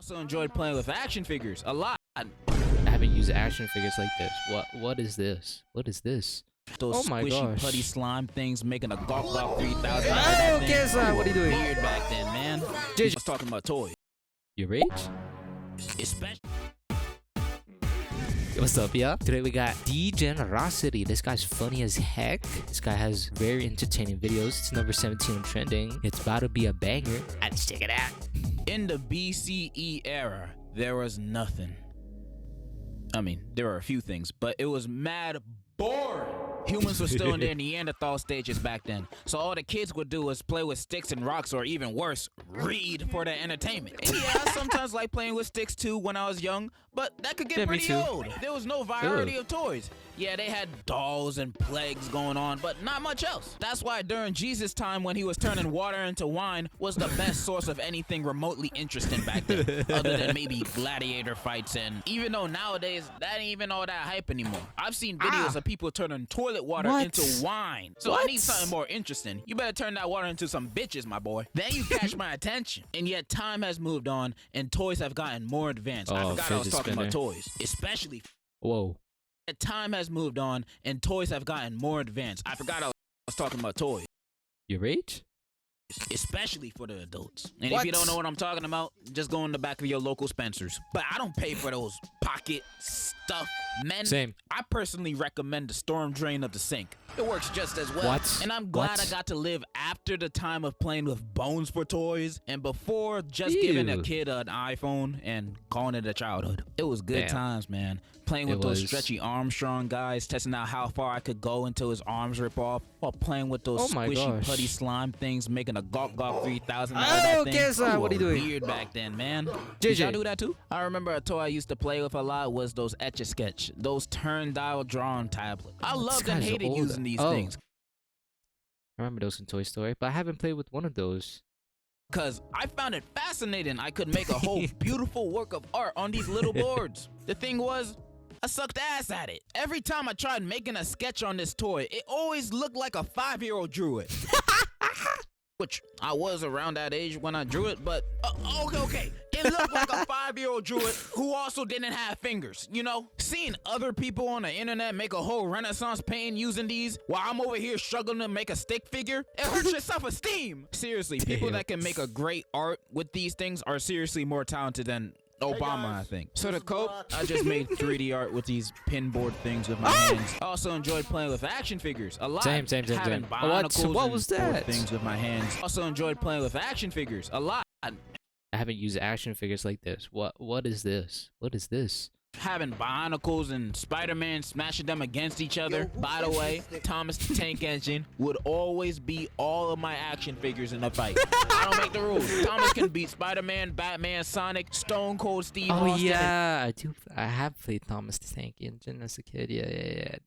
Also enjoyed playing with action figures a lot. I haven't used action figures like this. What is this? What is this? Those Oh my squishy gosh. putty slime things making a Gawk Gawk 3000. Oh, guess what are you doing? Weird back then, man. I was talking about toys. You rage? Especially. What's up, y'all? Today we got DEGENROCITY. This guy's funny as heck. This guy has very entertaining videos. It's number 17 on trending. It's about to be a banger. Let's check it out. In the BCE era, there was nothing. I mean, there were a few things, but it was mad boring. Humans were still in their Neanderthal stages back then, so all the kids would do was play with sticks and rocks, or even worse, read for their entertainment. And yeah, I sometimes like playing with sticks too when I was young, but that could get pretty old. There was no variety of toys. Yeah, they had dolls and plagues going on, but not much else. That's why during Jesus' time, when he was turning water into wine, was the best source of anything remotely interesting back then, other than maybe gladiator fights. And even though nowadays that ain't even all that hype anymore. I've seen videos of people turning toilet water into wine. So I need something more interesting. You better turn that water into some bitches, my boy. Then you catch my attention. And yet time has moved on and toys have gotten more advanced. I forgot I was talking about toys, especially. Whoa. Time has moved on and toys have gotten more advanced. I forgot I was talking about toys. You rage? Especially for the adults. And if you don't know what I'm talking about, just go in the back of your local Spencer's. But I don't pay for those pocket stuff, men. Same. I personally recommend the storm drain of the sink. It works just as well. And I'm glad I got to live after the time of playing with bones for toys and before just giving a kid an iPhone and calling it a childhood. It was good times, man. Playing with those stretchy Armstrong guys, testing out how far I could go until his arms rip off, while playing with those squishy putty slime things, making a Gawk Gawk 3000 out of that thing. Guess what are you doing? Weird back then, man. Did y'all do that too? I remember a toy I used to play with a lot was those Etch-a-Sketch, those turn-dial drawing tablets. I loved and hated using these things. I remember those in Toy Story, but I haven't played with one of those. Cause I found it fascinating I could make a whole beautiful work of art on these little boards. The thing was, I sucked ass at it. Every time I tried making a sketch on this toy, it always looked like a 5-year-old drew it. Which I was around that age when I drew it, but okay. It looked like a 5-year-old drew it who also didn't have fingers, you know? Seeing other people on the internet make a whole Renaissance painting using these while I'm over here struggling to make a stick figure, it hurts your self-esteem. Seriously, people that can make a great art with these things are seriously more talented than Obama, I think. So to cope, I just made 3D art with these pinboard things with my hands. I also enjoyed playing with action figures a lot. Same. What was that? Things with my hands. Also enjoyed playing with action figures a lot. I haven't used action figures like this. What is this? What is this? Having Bionicles and Spider-Man smashing them against each other. By the way, Thomas the Tank Engine would always beat all of my action figures in a fight. I don't make the rules. Thomas can beat Spider-Man, Batman, Sonic, Stone Cold Steve Austin. Yeah, I have played Thomas the Tank Engine as a kid. Yeah.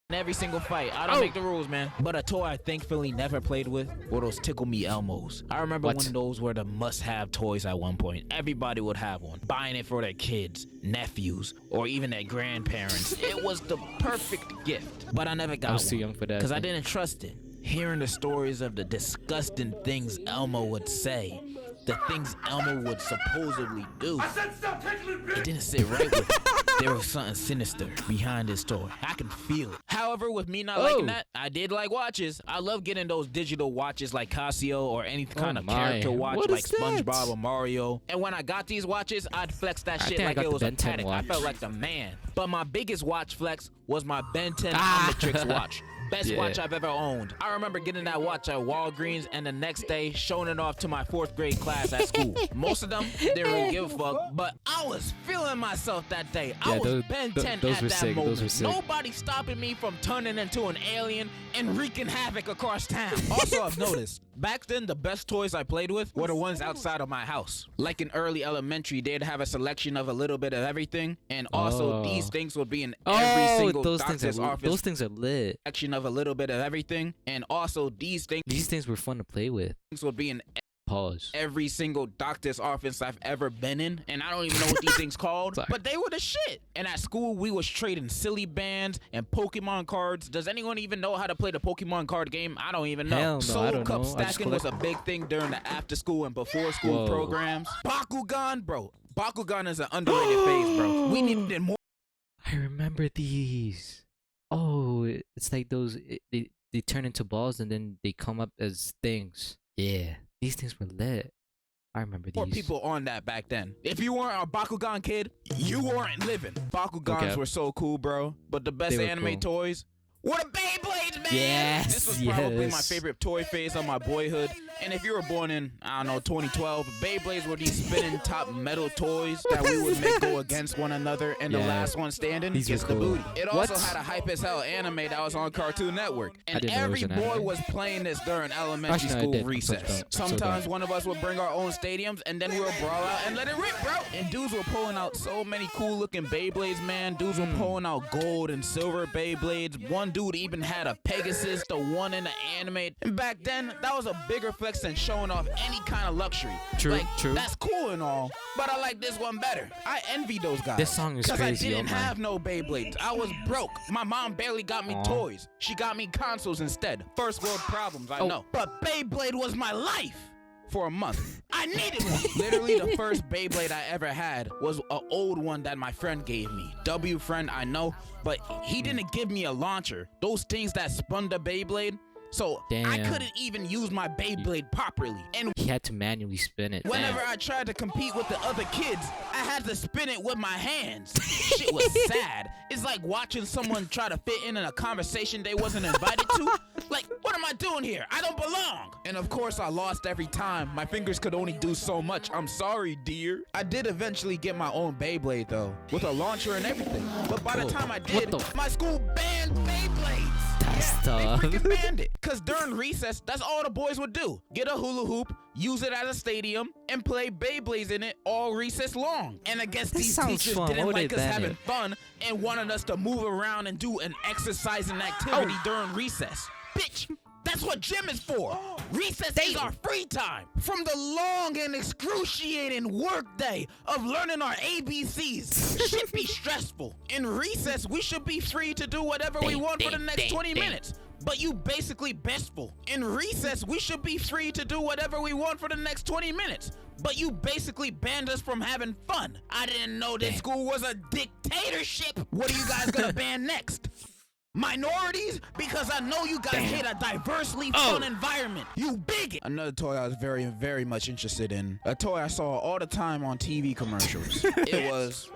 In every single fight. I don't make the rules, man. But a toy I thankfully never played with were those Tickle Me Elmos. I remember when those were the must-have toys at one point. Everybody would have one. Buying it for their kids, nephews, or even their grandparents. It was the perfect gift. But I never got one. I was too young for that. Because I didn't trust it. Hearing the stories of the disgusting things Elmo would say, the things Elmo would supposedly do, it didn't sit right with me. There was something sinister behind this toy. I can feel it. However, with me not liking that, I did like watches. I love getting those digital watches like Casio or any kind of character watch like SpongeBob or Mario. And when I got these watches, I'd flex that shit like it was a Patek. I felt like the man. But my biggest watch flex was my Ben 10 Omnitrix watch. Best watch I've ever owned. I remember getting that watch at Walgreens and the next day showing it off to my 4th grade class at school. Most of them didn't really give a fuck, but I was feeling myself that day. I was Ben 10 at that moment. Nobody stopping me from turning into an alien and wreaking havoc across town. Also, I've noticed, back then the best toys I played with were the ones outside of my house. Like in early elementary, they'd have a selection of a little bit of everything, and also these things would be in every single doctor's office. Those things are lit. Section of a little bit of everything, and also these things were fun to play with. Would be in Pause. Every single doctor's office I've ever been in, and I don't even know what these things called, but they were the shit. And at school, we was trading silly bands and Pokemon cards. Does anyone even know how to play the Pokemon card game? I don't even know. Hell no, Soul Cup stacking was a big thing during the after school and before school programs. Bakugan, bro. Bakugan is an underrated phase, bro. We needed more. I remember these. Oh, it's like those. They turn into balls and then they come up as things. Yeah, these things were lit. I remember these. More people on that back then. If you weren't a Bakugan kid, you weren't living. Bakugans were so cool, bro. But the best anime toys were the Beyblades, man. Yes, this was probably my favorite toy phase of my boyhood. And if you were born in, I don't know, 2012, Beyblades were these spinning top metal toys that we would make go against one another, and the last one standing gets the booty. It also had a hype as hell anime that was on Cartoon Network. And every boy was playing this during elementary school recess. Sometimes one of us would bring our own stadiums, and then we would brawl out and let it rip, bro. And dudes were pulling out so many cool looking Beyblades, man. Dudes were pulling out gold and silver Beyblades. One dude even had a Pegasus, the one in the anime. And back then, that was a bigger flex than showing off any kind of luxury. True. That's cool and all, but I like this one better. I envy those guys. This song is crazy. I didn't have no Beyblades. I was broke. My mom barely got me toys. She got me consoles instead. First world problems, I know. But Beyblade was my life. For a month, I needed one. Literally, the first Beyblade I ever had was an old one that my friend gave me. W friend, I know, but he didn't give me a launcher. Those things that spun the Beyblade. So I couldn't even use my Beyblade properly. And he had to manually spin it. Whenever I tried to compete with the other kids, I had to spin it with my hands. Shit was sad. It's like watching someone try to fit in a conversation they wasn't invited to. Like, what am I doing here? I don't belong. And of course, I lost every time. My fingers could only do so much. I'm sorry, dear. I did eventually get my own Beyblade, though, with a launcher and everything. But by the time I did, my school banned Beyblades. That's tough. They freaking banned it. Because during recess, that's all the boys would do. Get a hula hoop, use it as a stadium, and play Beyblades in it all recess long. And I guess these teachers didn't like us having fun and wanted us to move around and do an exercising activity during recess. Bitch, that's what gym is for. Recess is our free time. From the long and excruciating work day of learning our ABCs. Should be stressful. In recess, we should be free to do whatever we want for the next 20 minutes. But you basically bestful. In recess, we should be free to do whatever we want for the next 20 minutes. But you basically banned us from having fun. I didn't know this school was a dictatorship. What are you guys gonna ban next? Minorities? Because I know you guys hate a diversely fun environment. You bigot. Another toy I was very, very much interested in. A toy I saw all the time on TV commercials. It was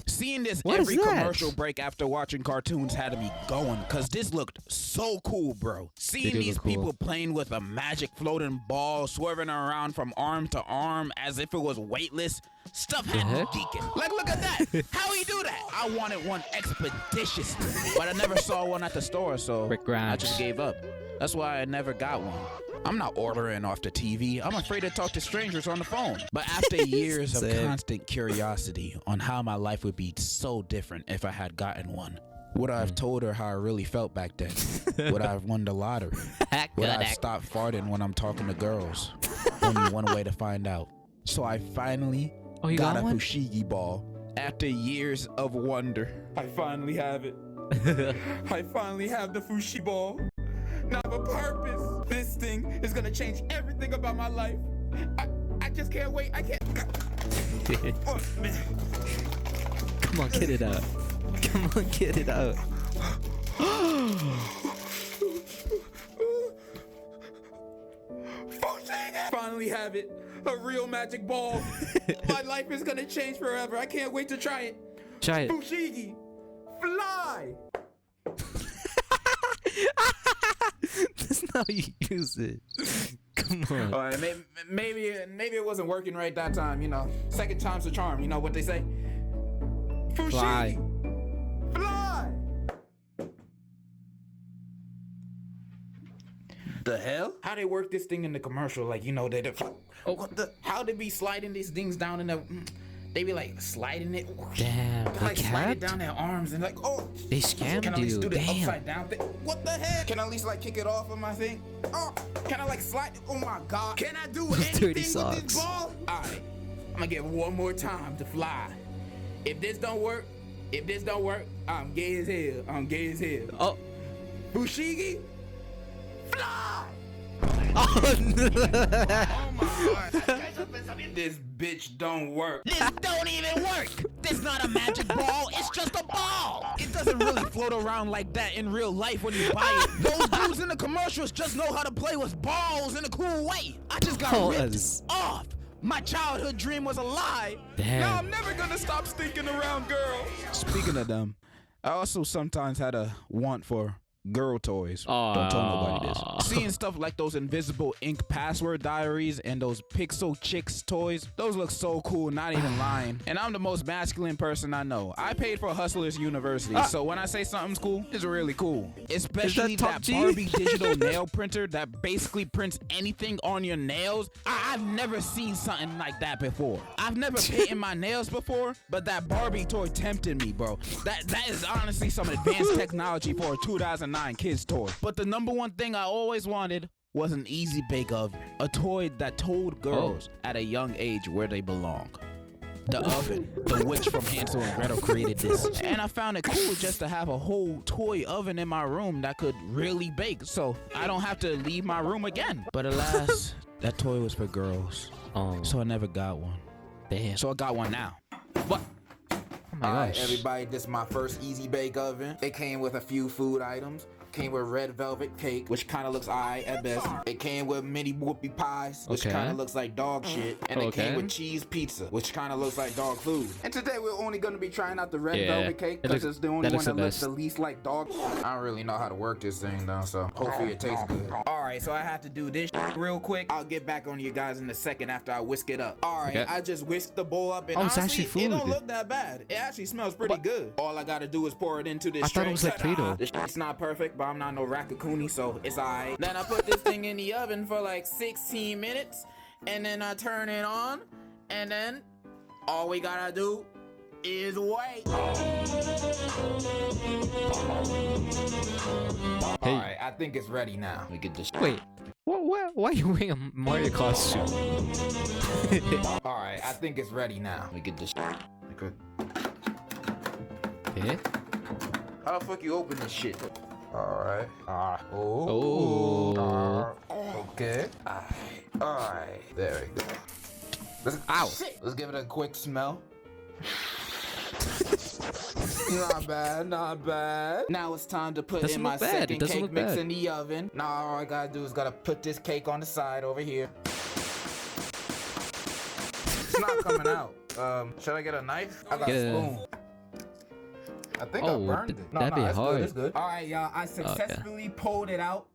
seeing this every commercial break after watching cartoons had me going, cause this looked so cool, bro. Seeing these people playing with a magic floating ball, swerving around from arm to arm as if it was weightless. Stuff had me geeking. Like, look at that. How he do that? I wanted one expeditiously, but I never saw one at the store, so I just gave up. That's why I never got one. I'm not ordering off the TV. I'm afraid to talk to strangers on the phone. But after years of constant curiosity on how my life would be so different if I had gotten one, would I have told her how I really felt back then? Would I have won the lottery? Would I have stopped farting when I'm talking to girls? Only one way to find out. So I finally got a Fushigi ball after years of wonder. I finally have it. I finally have the Fushi ball. Now I have a purpose. This thing is gonna change everything about my life. I just can't wait. I can't. Oh, man. Come on, get it out. Come on, get it out. Finally have it. A real magic ball. My life is gonna change forever. I can't wait to try it. Try it. Fushigi, fly. That's not how you use it. Come on. All right, maybe it wasn't working right that time. You know, second time's a charm. You know what they say? Fly. Fly. The hell? How they work this thing in the commercial? Like, you know, how they be sliding these things down in the. They be like sliding it. Damn, they like slide it down their arms and like, they scammed can I at least you. do the Damn. upside down thing? What the heck? Can I at least like kick it off of my thing? Oh, can I like slide? Oh my God. Can I do anything with this ball? All right, I'm gonna give one more time to fly. If this don't work, I'm gay as hell. I'm gay as hell. Oh, Fushigi, fly. Oh, no. This bitch don't work. This don't even work. This not a magic ball. It's just a ball. It doesn't really float around like that in real life when you buy it. Those dudes in the commercials just know how to play with balls in a cool way. I just got ripped off. My childhood dream was a lie. Damn. Now I'm never gonna stop stinking around girls. Speaking of them, I also sometimes had a want for girl toys. Don't tell nobody this. Seeing stuff like those invisible ink password diaries and those pixel chicks toys, those look so cool, not even lying. And I'm the most masculine person I know. I paid for Hustlers University, so when I say something's cool, it's really cool. Especially that Barbie digital nail printer that basically prints anything on your nails. I've never seen something like that before. I've never painted my nails before, but that Barbie toy tempted me, bro. That is honestly some advanced technology for a 2009 kids toy. But the number one thing I always wanted was an easy bake oven, a toy that told girls at a young age where they belong. The oven, the witch from Hansel and Gretel created this, and I found it cool just to have a whole toy oven in my room that could really bake, so I don't have to leave my room again. But alas, that toy was for girls, so I never got one. Damn. So I got one now. What? Alright, everybody, this is my first easy bake oven. It came with a few food items. Came with red velvet cake, which kind of looks alright at best. It came with mini whoopie pies, which kind of looks like dog shit. And it came with cheese pizza, which kind of looks like dog food. And today we're only going to be trying out the red velvet cake because it's the only one that looks the least like dog. I don't really know how to work this thing though, so hopefully it tastes good. Alright, so I have to do this real quick. I'll get back on you guys in a second after I whisk it up. Alright, I just whisked the bowl up and honestly, it's actually food. It don't look that bad. It actually smells pretty good. All I got to do is pour it into this tray. I thought it was like Play-Doh. It's not perfect, but I'm not no Rakakuni, so it's alright. Then I put this thing in the oven for like 16 minutes, and then I turn it on, and then all we gotta do is wait. Hey. Alright, I think it's ready now. We get this. Wait. Why are you wearing a Mario costume? Alright, I think it's ready now. We get this. Okay. Yeah? How the fuck you open this shit? Alright. Okay. Alright. There we go. Let's give it a quick smell. Not bad, not bad. Now it's time to put in my second cake mix in the oven. Now all I gotta do is gotta put this cake on the side over here. It's not coming out. Should I get a knife? I got a spoon. I think I burned it. That'd be hard. Good, it's good. All right, y'all. I successfully pulled it out.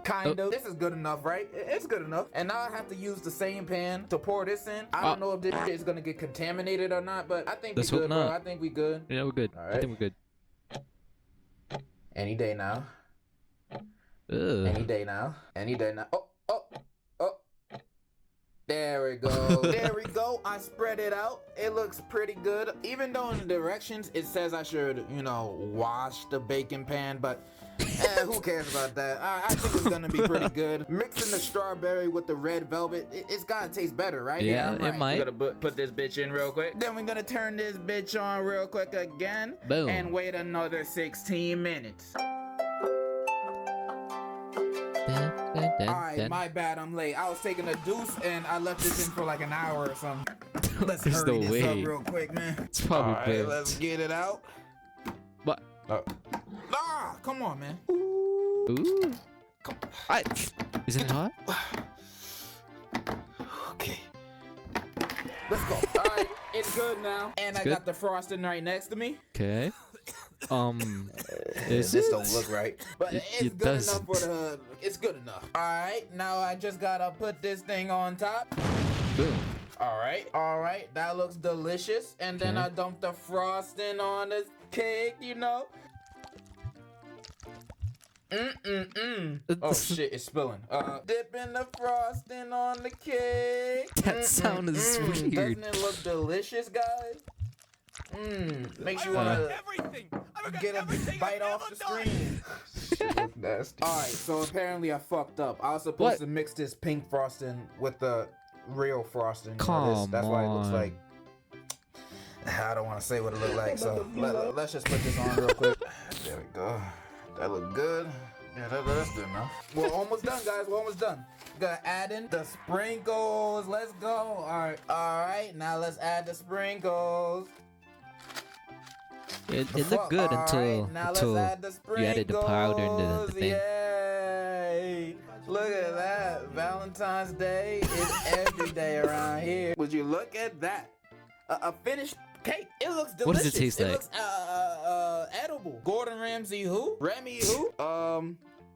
Kind of. This is good enough, right? It's good enough. And now I have to use the same pan to pour this in. I don't know if this shit is gonna get contaminated or not, but I think we're good, bro. I think we good. Yeah, we're good. All right. I think we're good. Any day now. Any day now. Any day now. Oh. There we go. There we go. I spread it out. It looks pretty good. Even though in the directions it says I should, wash the baking pan, but who cares about that? I think it's gonna be pretty good. Mixing the strawberry with the red velvet, it's gotta taste better, right? Yeah, it might. We're gonna put this bitch in real quick. Then we're gonna turn this bitch on real quick again. Boom. And wait another 16 minutes. Alright, my bad, I'm late. I was taking a deuce and I left this in for like an hour or something. Let's hurry this up real quick, man. It's probably Alright, let's get it out. What? Come on, man. Ooh. Isn't it hot? Okay. Let's go. Alright, it's good now. And I got the frosting right next to me. Okay. This don't look right, but it's good enough for the. It's good enough. All right, now I just gotta put this thing on top. Boom. All right, that looks delicious. And then I dump the frosting on this cake, Oh shit, it's spilling. Dipping the frosting on the cake. That sound is weird. Doesn't it look delicious, guys? Makes you wanna get a bite off the screen. Shit, nasty. Alright, so apparently I fucked up. I was supposed to mix this pink frosting with the real frosting. That's why it looks like. I don't want to say what it looked like, so let's just put this on real quick. There we go. That look good. Yeah, that's good enough. We're almost done, guys. We're almost done. Gonna add in the sprinkles. Let's go. All right. Now let's add the sprinkles. It looked good until you added the powder and the thing. Yay! Look at that. Valentine's Day is every day around here. Would you look at that? A finished cake. It looks delicious. What does it taste like? It looks edible. Gordon Ramsay who? Remy who?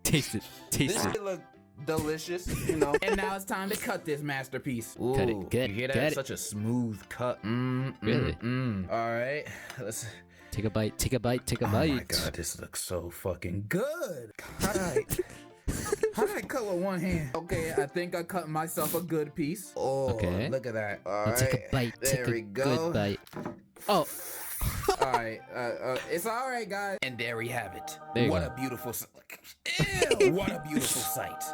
Taste it. Taste it. It look delicious, you know. And now it's time to cut this masterpiece. Ooh, cut it. Good. You hear that? Such a smooth cut. Really? All right. Let's take a bite. Take a bite. Take a Oh bite. my god, this looks so fucking good. How did I cut with one hand? Okay, I think I cut myself a good piece. Oh, okay. Look at that. All right. Take a bite. There take we a go. Good bite. Oh. All right. It's all right, guys. And there we have it. What a beautiful Ew, what a beautiful sight.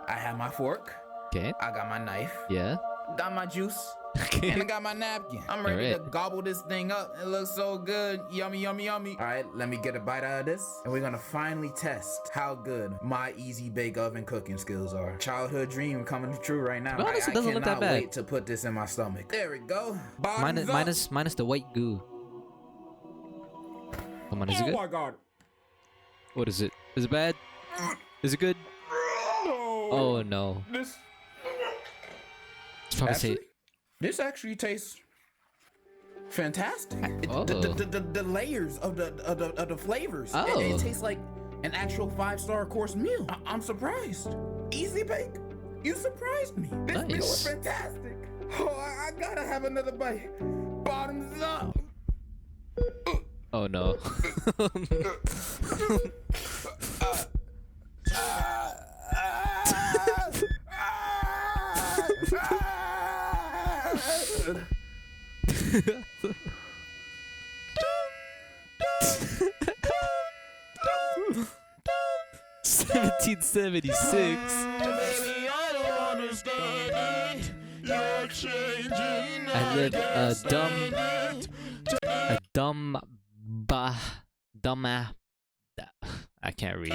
I have my fork. Okay. I got my knife. Yeah. Got my juice. Okay. And I got my napkin. I'm ready to gobble this thing up. It looks so good. Yummy, yummy, yummy. All right, let me get a bite out of this. And we're gonna finally test how good my easy bake oven cooking skills are. Childhood dream coming true right now. Honestly, it doesn't look that bad. I cannot wait to put this in my stomach. There we go. Minus the white goo. Come on, is it good? Oh my god. What is it? Is it bad? Is it good? No. Oh no. This It's probably actually, this actually tastes fantastic. Oh. The layers of the flavors. Oh. It tastes like an actual 5-star course meal. I'm surprised. Easy bake. You surprised me. This meal was fantastic. Oh, I gotta have another bite. Bottoms up. Oh no. $17.76. Baby, I don't understand it. You're changing. I live a I can't read.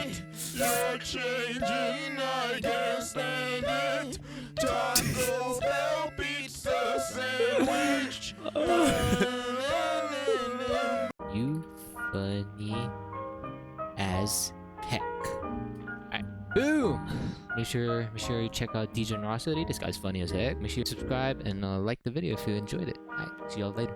You're changing. I can't stand it. Taco Bell pizza sandwich. You funny as heck. Alright. Boom! Make sure you check out DEGENROCITY. This guy's funny as heck. Make sure you subscribe and like the video if you enjoyed it. Alright, see y'all later.